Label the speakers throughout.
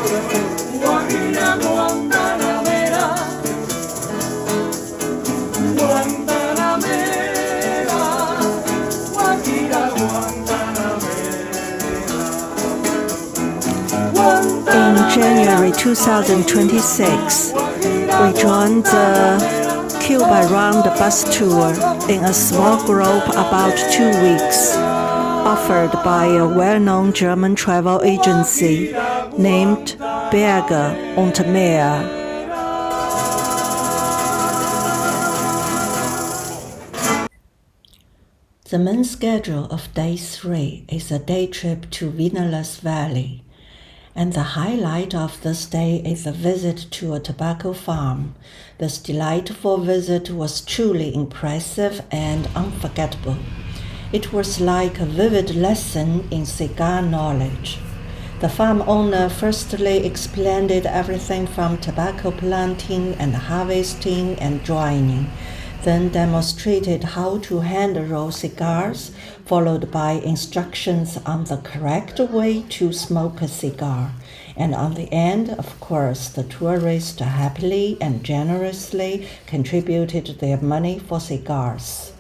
Speaker 1: Guajira Guantanamera, Guantanamera, Guajira Guantanamera.
Speaker 2: In January 2026, we joined the Cuba round bus tour in a small group about 2 weeks, offered by a well-known German travel agency named Berge und Meer. The main schedule of day 3 is a day trip to Vinales Valley, and the highlight of this day is a visit to a tobacco farm. This delightful visit was truly impressive and unforgettable. It was like a vivid lesson in cigar knowledge. The farm owner firstly explained everything from tobacco planting and harvesting and drying, then demonstrated how to hand-roll cigars, followed by instructions on the correct way to smoke a cigar. And on the end, of course, the tourists happily and generously contributed their money for cigars.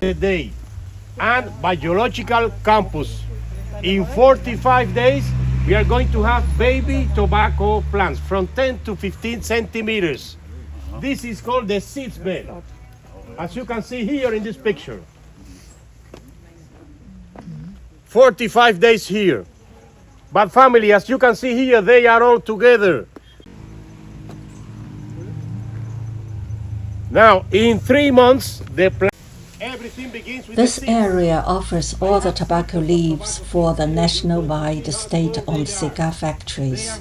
Speaker 3: Day and biological campus. In 45 days, we are going to have baby tobacco plants from 10 to 15 centimeters. This is called the seeds bed, as you can see here in this picture. 45 days here. But family, as you can see here, they are all together. Now, in 3 months, the plant. Everything begins with
Speaker 2: This area offers all the tobacco leaves for the national-wide state-owned cigar factories.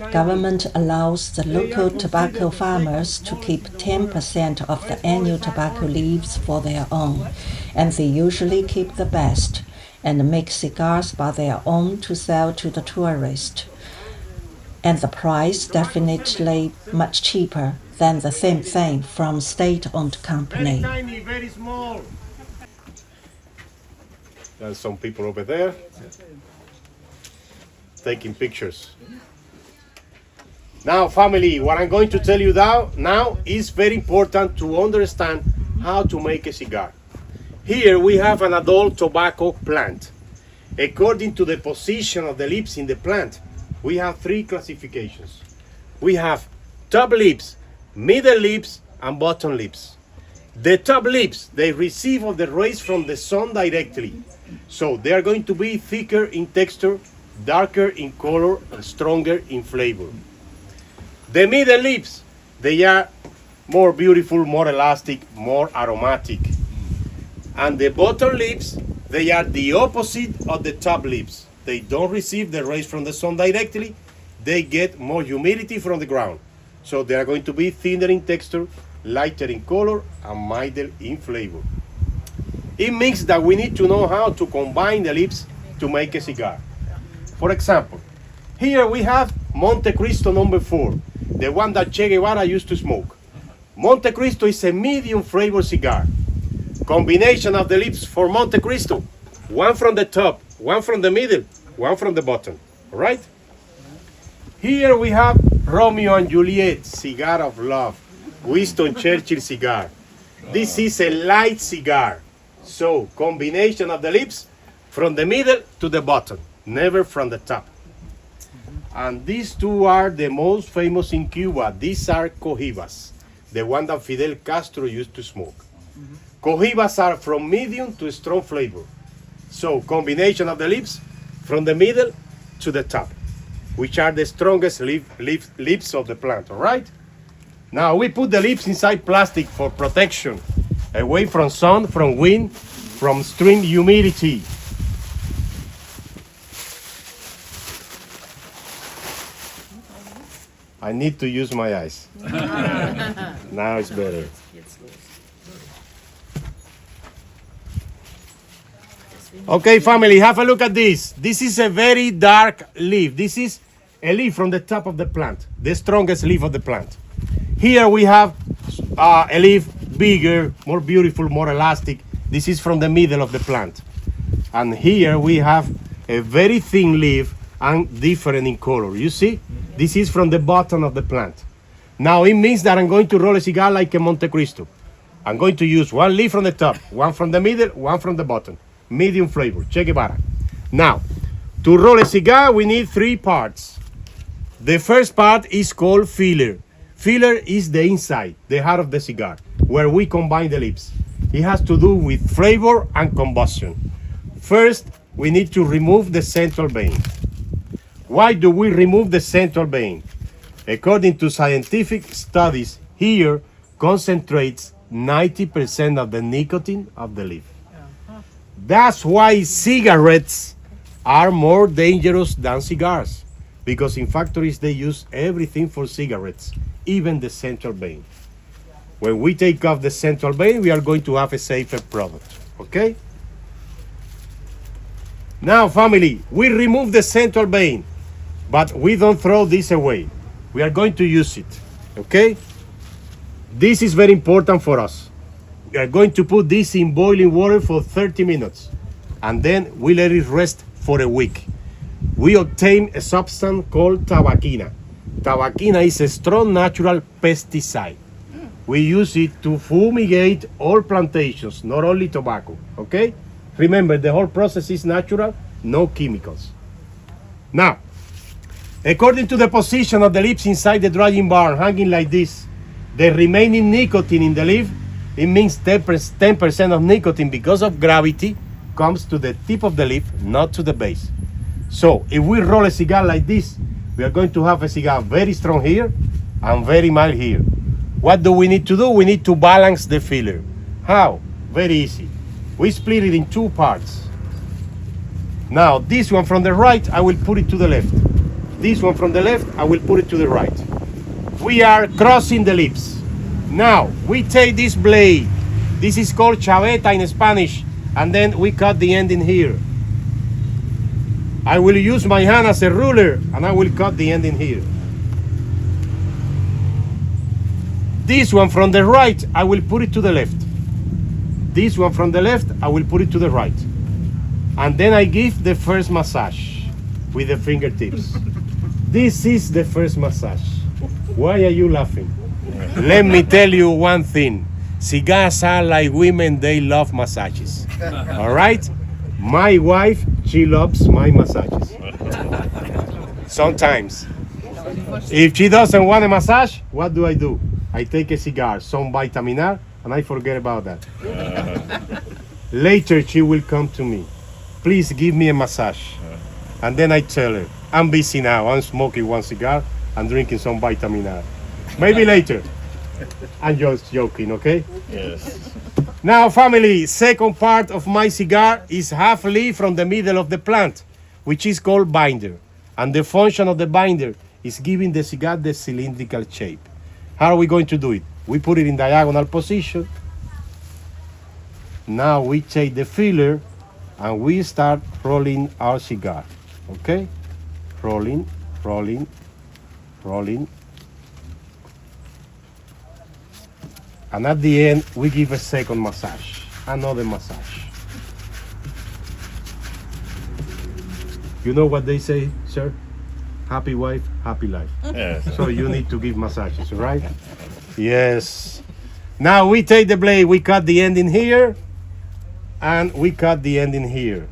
Speaker 2: Government allows the local tobacco farmers to keep 10% of the annual tobacco leaves for their own, and they usually keep the best and make cigars by their own to sell to the tourist. And the price definitely much cheaper than the same thing from state-owned company.
Speaker 3: Very tiny, very small. There's some people over there taking pictures. Now, family, what I'm going to tell you now is very important to understand how to make a cigar. Here we have an adult tobacco plant. According to the position of the leaves in the plant, we have 3 classifications. We have top leaves, middle leaves, and bottom leaves. The top leaves, they receive of the rays from the sun directly. So they are going to be thicker in texture, darker in color, and stronger in flavor. The middle leaves, they are more beautiful, more elastic, more aromatic. And the bottom leaves, they are the opposite of the top leaves. They don't receive the rays from the sun directly. They get more humidity from the ground. So they are going to be thinner in texture, lighter in color, and milder in flavor. It means that we need to know how to combine the leaves to make a cigar. For example, here we have Monte Cristo number 4, the one that Che Guevara used to smoke. Monte Cristo is a medium flavor cigar. Combination of the leaves for Monte Cristo, one from the top, one from the middle, one from the bottom. All right? Here we have Romeo and Juliet, cigar of love, Winston Churchill cigar. This is a light cigar. So, combination of the leaves from the middle to the bottom, never from the top. And these 2 are the most famous in Cuba. These are Cohibas, the one that Fidel Castro used to smoke. Cohibas are from medium to strong flavor. So, combination of the leaves from the middle to the top, which are the strongest leaves of the plant, all right? Now, we put the leaves inside plastic for protection, away from sun, from wind, from extreme humidity. I need to use my eyes. Now it's better. Okay, family, have a look at this. This is a very dark leaf. This is a leaf from the top of the plant, the strongest leaf of the plant. Here we have a leaf bigger, more beautiful, more elastic. This is from the middle of the plant. And here we have a very thin leaf and different in color. You see? This is from the bottom of the plant. Now it means that I'm going to roll a cigar like a Monte Cristo. I'm going to use one leaf from the top, one from the middle, one from the bottom. Medium flavor. Che Guevara. Now, to roll a cigar, we need 3 parts. The first part is called filler. Filler is the inside, the heart of the cigar, where we combine the leaves. It has to do with flavor and combustion. First, we need to remove the central vein. Why do we remove the central vein? According to scientific studies, here concentrates 90% of the nicotine of the leaf. That's why cigarettes are more dangerous than cigars, because in factories they use everything for cigarettes, even the central vein. When we take off the central vein, we are going to have a safer product, okay? Now, family, we remove the central vein, but we don't throw this away. We are going to use it, okay? This is very important for us. We are going to put this in boiling water for 30 minutes, and then we let it rest for a week. We obtain a substance called tabaquina. Tabaquina is a strong natural pesticide. We use it to fumigate all plantations, not only tobacco, okay? Remember, the whole process is natural, no chemicals. Now, according to the position of the leaves inside the drying barn, hanging like this, the remaining nicotine in the leaf, it means 10% of nicotine, because of gravity, comes to the tip of the leaf, not to the base. So if we roll a cigar like this, we are going to have a cigar very strong here and very mild here. What do we need to do? We need to balance the filler. How? Very easy. We split it in 2 parts. Now this one from the right, I will put it to the left. This one from the left, I will put it to the right. We are crossing the lips. Now we take this blade. This is called chaveta in Spanish, and then we cut the end in here. I will use my hand as a ruler, and I will cut the end in here. This one from the right, I will put it to the left. This one from the left, I will put it to the right. And then I give the first massage with the fingertips. This is the first massage. Why are you laughing? Let me tell you one thing. Cigars are like women, they love massages. All right? My wife, she loves my massages. Sometimes. If she doesn't want a massage, what do? I take a cigar, some vitamin R, and I forget about that. Later, she will come to me. Please give me a massage. And then I tell her, I'm busy now. I'm smoking one cigar and drinking some vitamin R. Maybe later. I'm just joking, okay?
Speaker 4: Yes.
Speaker 3: Now, family, second part of my cigar is half leaf from the middle of the plant, which is called binder. And the function of the binder is giving the cigar the cylindrical shape. How are we going to do it? We put it in diagonal position. Now we take the filler and we start rolling our cigar. Okay? Rolling, rolling, rolling. And at the end, we give a second massage, another massage. You know what they say, sir? Happy wife, happy life.
Speaker 4: Yes.
Speaker 3: So you need to give massages, right? Yes. Now we take the blade, we cut the end in here, and we cut the end in here.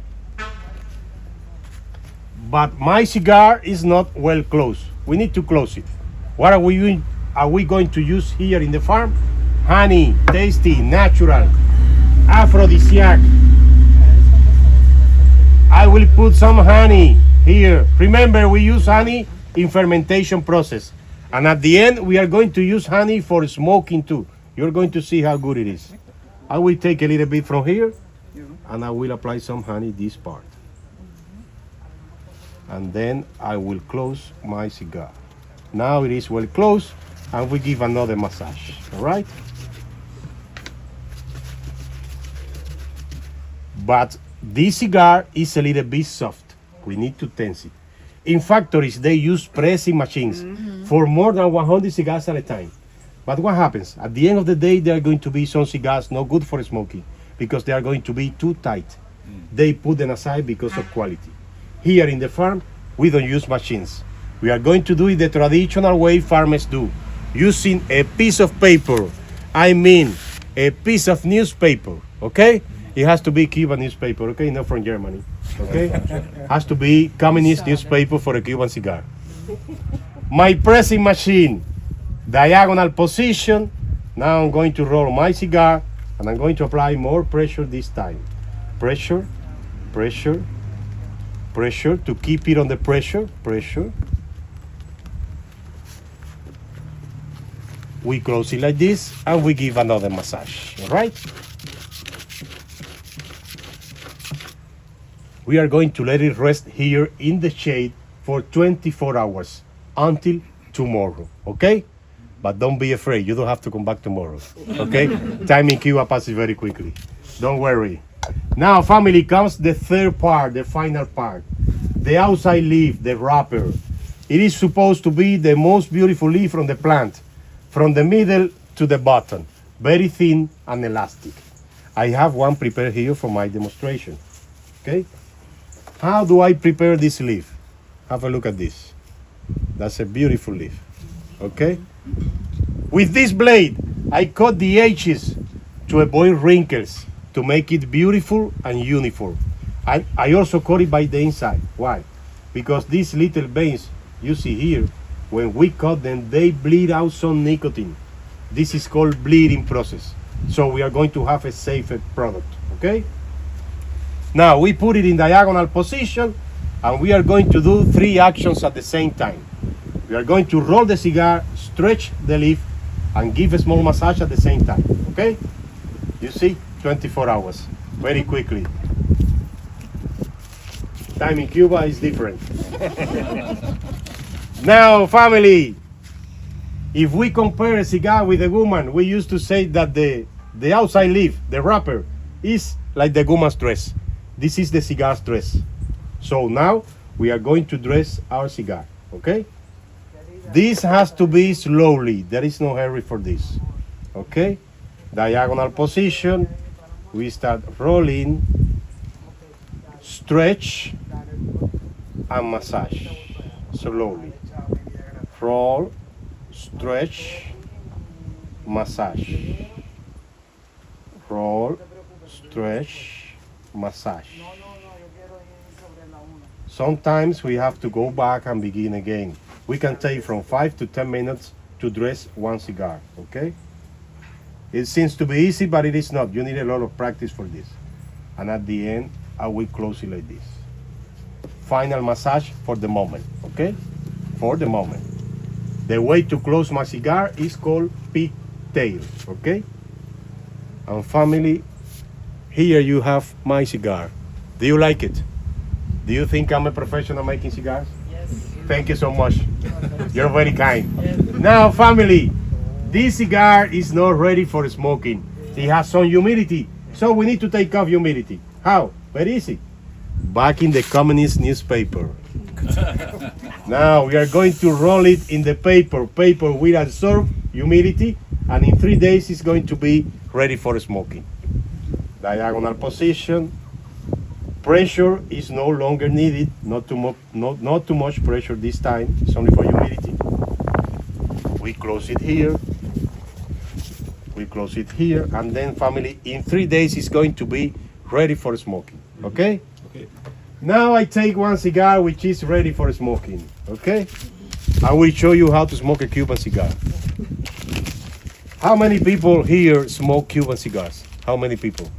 Speaker 3: But my cigar is not well closed. We need to close it. What are we going to use here in the farm? Honey, tasty, natural, aphrodisiac. I will put some honey here. Remember, we use honey in fermentation process. And at the end, we are going to use honey for smoking too. You're going to see how good it is. I will take a little bit from here, and I will apply some honey this part. And then I will close my cigar. Now it is well closed, and we give another massage, all right? But this cigar is a little bit soft. We need to tense it. In factories, they use pressing machines for more than 100 cigars at a time. But what happens? At the end of the day, there are going to be some cigars not good for smoking because they are going to be too tight. They put them aside because of quality. Here in the farm, we don't use machines. We are going to do it the traditional way farmers do, using a piece of paper. I mean, a piece of newspaper, okay? It has to be Cuban newspaper, okay? Not from Germany, okay? Has to be communist newspaper for a Cuban cigar. My pressing machine, diagonal position. Now I'm going to roll my cigar, and I'm going to apply more pressure this time. Pressure, pressure, pressure, to keep it on the pressure, pressure. We close it like this, and we give another massage, all right? We are going to let it rest here in the shade for 24 hours until tomorrow, okay? But don't be afraid, you don't have to come back tomorrow, okay? Time in Cuba passes very quickly. Don't worry. Now, family, comes the third part, the final part. The outside leaf, the wrapper. It is supposed to be the most beautiful leaf from the plant, from the middle to the bottom, very thin and elastic. I have one prepared here for my demonstration, okay? How do I prepare this leaf? Have a look at this. That's a beautiful leaf, okay? With this blade, I cut the edges to avoid wrinkles, to make it beautiful and uniform. I also cut it by the inside. Why? Because these little veins you see here, when we cut them, they bleed out some nicotine. This is called bleeding process. So we are going to have a safer product, okay? Now we put it in diagonal position, and we are going to do 3 actions at the same time. We are going to roll the cigar, stretch the leaf, and give a small massage at the same time, okay? You see, 24 hours, very quickly. Time in Cuba is different. Now, family, if we compare a cigar with a woman, we used to say that the outside leaf, the wrapper, is like the woman's dress. This is the cigar's dress. So now we are going to dress our cigar, okay? This has to be slowly. There is no hurry for this, okay? Diagonal position. We start rolling, stretch, and massage slowly. Roll, stretch, massage. Roll, stretch, massage. Sometimes we have to go back and begin again. We can take from 5 to 10 minutes to dress one cigar, okay? It seems to be easy, but it is not. You need a lot of practice for this. And at the end, I will close it like this. Final massage for the moment, okay? For the moment. The way to close my cigar is called pigtail, okay? And family, here you have my cigar. Do you like it? Do you think I'm a professional making cigars?
Speaker 1: Yes.
Speaker 3: Thank you so much. You're very kind. Now, family, this cigar is not ready for smoking. It has some humidity, so we need to take off humidity. How? Very easy. Back in the communist newspaper. Now we are going to roll it in the paper. Paper will absorb humidity, and in 3 days it's going to be ready for smoking. Diagonal position. Pressure is no longer needed. Not too much pressure this time. It's only for humidity. We close it here. We close it here, and then family, in 3 days it's going to be ready for smoking. Okay?
Speaker 4: Okay.
Speaker 3: Now I take one cigar which is ready for smoking. Okay? I will show you how to smoke a Cuban cigar. How many people here smoke Cuban cigars? How many people?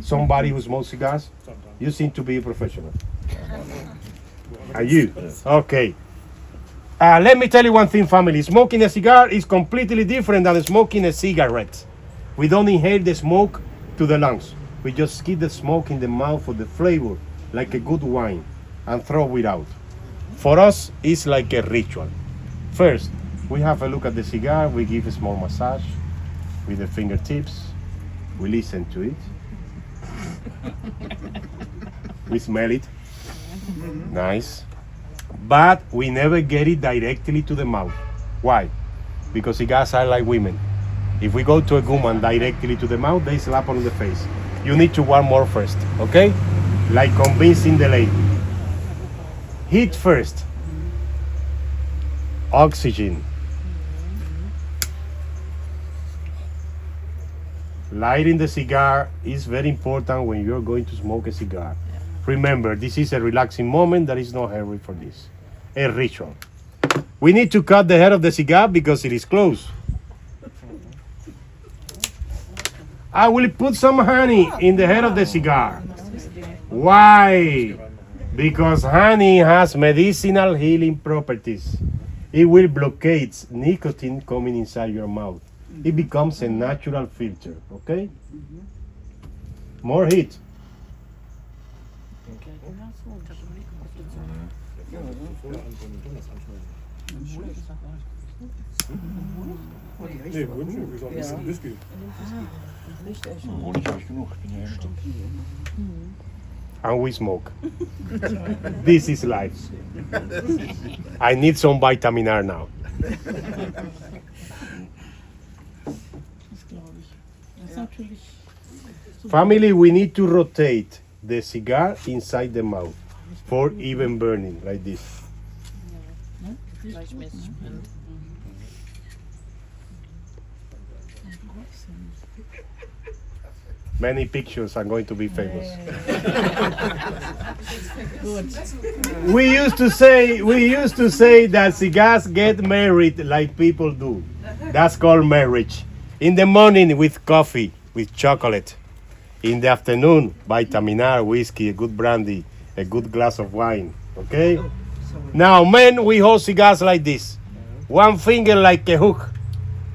Speaker 3: Somebody who smokes cigars? You seem to be a professional. Are you? Okay. Let me tell you one thing, family. Smoking a cigar is completely different than smoking a cigarette. We don't inhale the smoke to the lungs. We just keep the smoke in the mouth for the flavor, like a good wine, and throw it out. For us, it's like a ritual. First, we have a look at the cigar. We give a small massage with the fingertips. We listen to it. We smell it. Nice. But we never get it directly to the mouth. Why? Because cigars are like women. If we go to a woman directly to the mouth, they slap on the face. You need to warm more first, okay? Like convincing the lady. Heat first. Oxygen. Lighting the cigar is very important when you're going to smoke a cigar. Remember, this is a relaxing moment. There is no hurry for this. A ritual. We need to cut the head of the cigar because it is closed. I will put some honey in the head of the cigar. Why? Because honey has medicinal healing properties. It will blockade nicotine coming inside your mouth. It becomes a natural filter, okay? More heat. And we smoke. This is life. I need some vitamin R now. Family, we need to rotate the cigar inside the mouth for even burning, like this. Many pictures are going to be famous. We used to say that cigars get married like people do. That's called marriage. In the morning with coffee, with chocolate. In the afternoon, vitamin R, whiskey, a good brandy, a good glass of wine. Okay? Now, men, we hold cigars like this. One finger like a hook.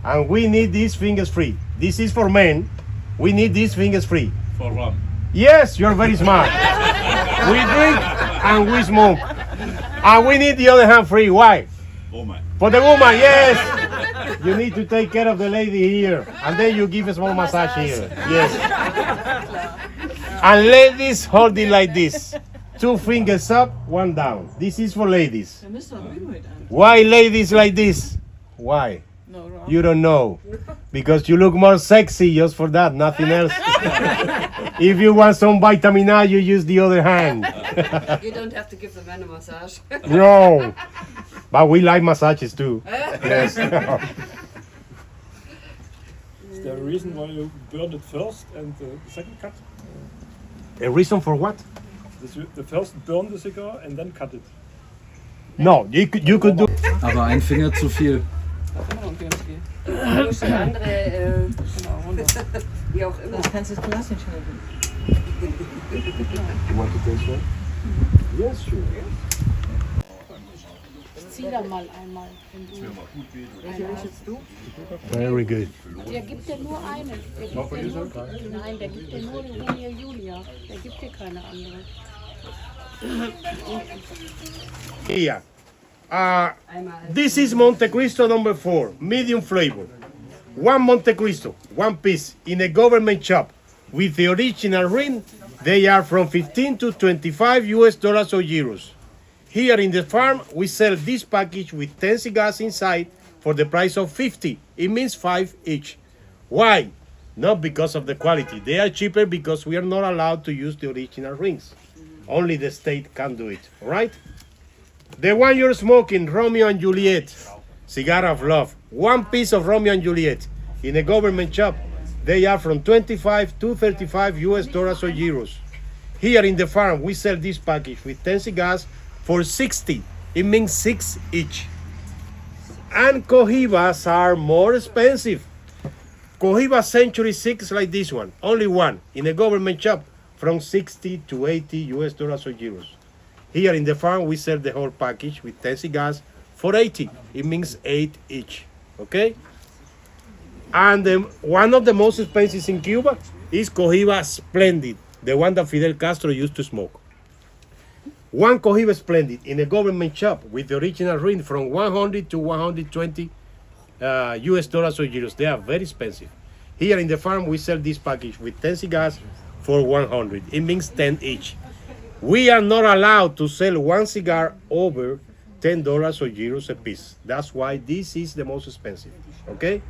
Speaker 3: And we need these fingers free. This is for men. We need these fingers free.
Speaker 4: For what?
Speaker 3: Yes, you're very smart. We drink and we smoke. And we need the other hand free. Why?
Speaker 4: Woman.
Speaker 3: For the woman, yes. You need to take care of the lady here. And then you give a small massage here. Yes. And ladies, hold it like this. 2 fingers up, 1 down. This is for ladies. Why ladies like this? Why? You don't know. Because you look more sexy just for that, nothing else. If you want some vitamin A, you use the other hand.
Speaker 5: You don't have to give the man a massage.
Speaker 3: No. But we like massages too. Yes.
Speaker 6: Is there a reason why you burn it first and the second cut?
Speaker 3: A reason for what?
Speaker 6: The first burn the cigar and then cut it.
Speaker 3: No, you could do.
Speaker 7: Aber ein Finger zu viel.
Speaker 5: Durch die andere, wie auch immer.
Speaker 2: Das kannst du das Glas nicht halten.
Speaker 3: You want to taste one? Yes, sure.
Speaker 8: Zieh da mal einmal.
Speaker 3: Very good.
Speaker 8: Der gibt dir nur einen. Der gibt dir nur, nein, der gibt dir nur die Romeo Julia. Der gibt dir keine andere.
Speaker 3: Yeah. This is Monte Cristo number 4, medium flavor. 1 Monte Cristo, 1 piece in a government shop with the original ring. They are from 15 to 25 US dollars or euros. Here in the farm, we sell this package with 10 cigars inside for the price of 50. It means 5 each. Why? Not because of the quality. They are cheaper because we are not allowed to use the original rings. Only the state can do it, all right? The one you're smoking, Romeo and Juliet, cigar of love. 1 piece of Romeo and Juliet in a government shop. They are from 25 to 35 US dollars or euros. Here in the farm, we sell this package with 10 cigars for 60. It means 6 each. And Cohibas are more expensive. Cohiba Century 6 like this one, only one, in a government shop from 60 to 80 US dollars or euros. Here in the farm, we sell the whole package with 10 cigars for 80. It means 8 each, okay? And one of the most expensive in Cuba is Cohiba Splendid, the one that Fidel Castro used to smoke. 1 Cohiba Splendid in a government shop with the original ring from 100 to 120 US dollars or euros. They are very expensive. Here in the farm, we sell this package with 10 cigars for 100. It means 10 each. We are not allowed to sell 1 cigar over $10 or euros a piece. That's why this is the most expensive, okay?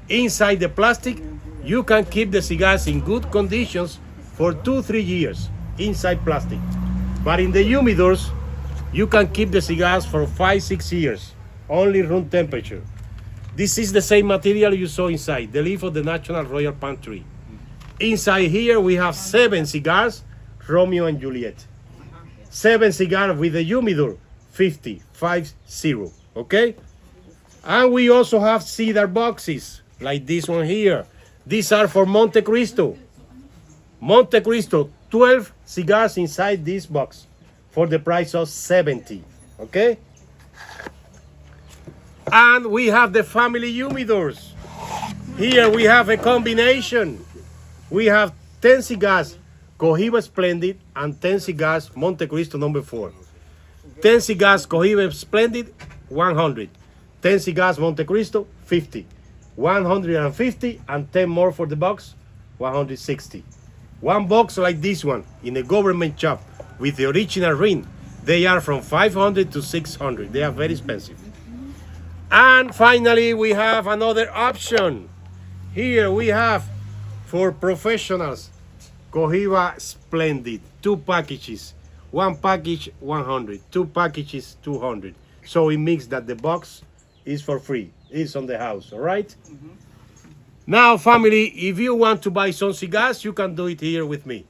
Speaker 3: Inside the plastic, you can keep the cigars in good conditions for 2-3 years inside plastic. But in the humidors, You can keep the cigars for 5-6 years, only room temperature. This is the same material you saw inside, the leaf of the National Royal Palm Tree. Inside here we have 7 cigars, Romeo and Juliet. 7 cigars with the humidor, 50, okay? And we also have cedar boxes, like this one here. These are for Monte Cristo. Monte Cristo, 12 cigars inside this box for the price of 70, okay? And we have the family humidors. Here we have a combination. We have 10 cigars, Cohiba Splendid, and 10 cigars, Monte Cristo number 4. 10 cigars, Cohiba Splendid, 100. 10 cigars, Monte Cristo, 50. 150, and 10 more for the box, 160. One box like this one, in a government shop, with the original ring, they are from 500 to 600. They are very expensive. And finally, we have another option. Here we have, for professionals, Cohiba Splendid, 2 packages. 1 package, 100. 2 packages, 200. So it means that the box is for free. It's on the house, all right? Now, family, if you want to buy some cigars, you can do it here with me.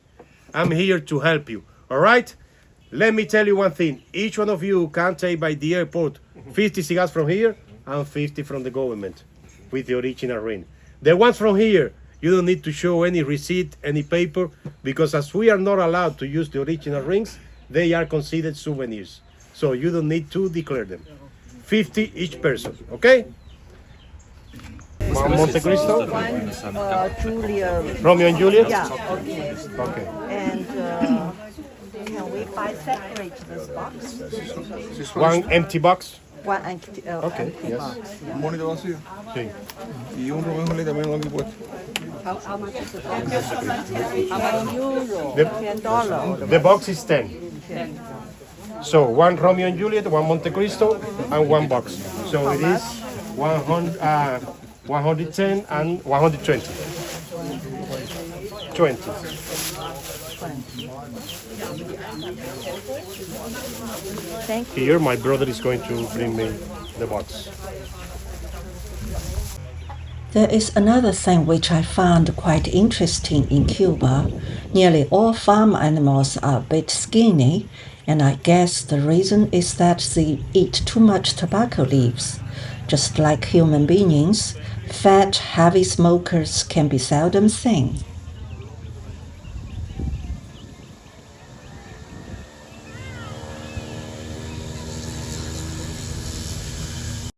Speaker 3: I'm here to help you, all right? Let me tell you one thing. Each one of you can take by the airport 50 cigars from here and 50 from the government with the original ring. The ones from here, you don't need to show any receipt, any paper, because as we are not allowed to use the original rings, they are considered souvenirs. So you don't need to declare them. 50 each person, okay? Monte Cristo?
Speaker 5: Julia.
Speaker 3: Romeo and Juliet?
Speaker 5: Yeah, okay.
Speaker 3: Okay.
Speaker 5: And can we buy separate this box?
Speaker 3: One empty box?
Speaker 5: One empty,
Speaker 3: Okay,
Speaker 5: empty
Speaker 3: yes.
Speaker 5: box. Yeah.
Speaker 4: Un bonito vacío.
Speaker 3: Sí.
Speaker 4: Y un Romeo y Julieta también lo han puesto.
Speaker 8: How much is the box? How much euro?
Speaker 5: $10.
Speaker 3: The box is 10. So one Romeo and Juliet, one Monte Cristo, and one box. So it is 110 and 120. 20.
Speaker 5: Thank you.
Speaker 3: Here, my brother is going to bring me the box.
Speaker 2: There is another thing which I found quite interesting in Cuba. Nearly all farm animals are a bit skinny, and I guess the reason is that they eat too much tobacco leaves. Just like human beings, fat, heavy smokers can be seldom seen.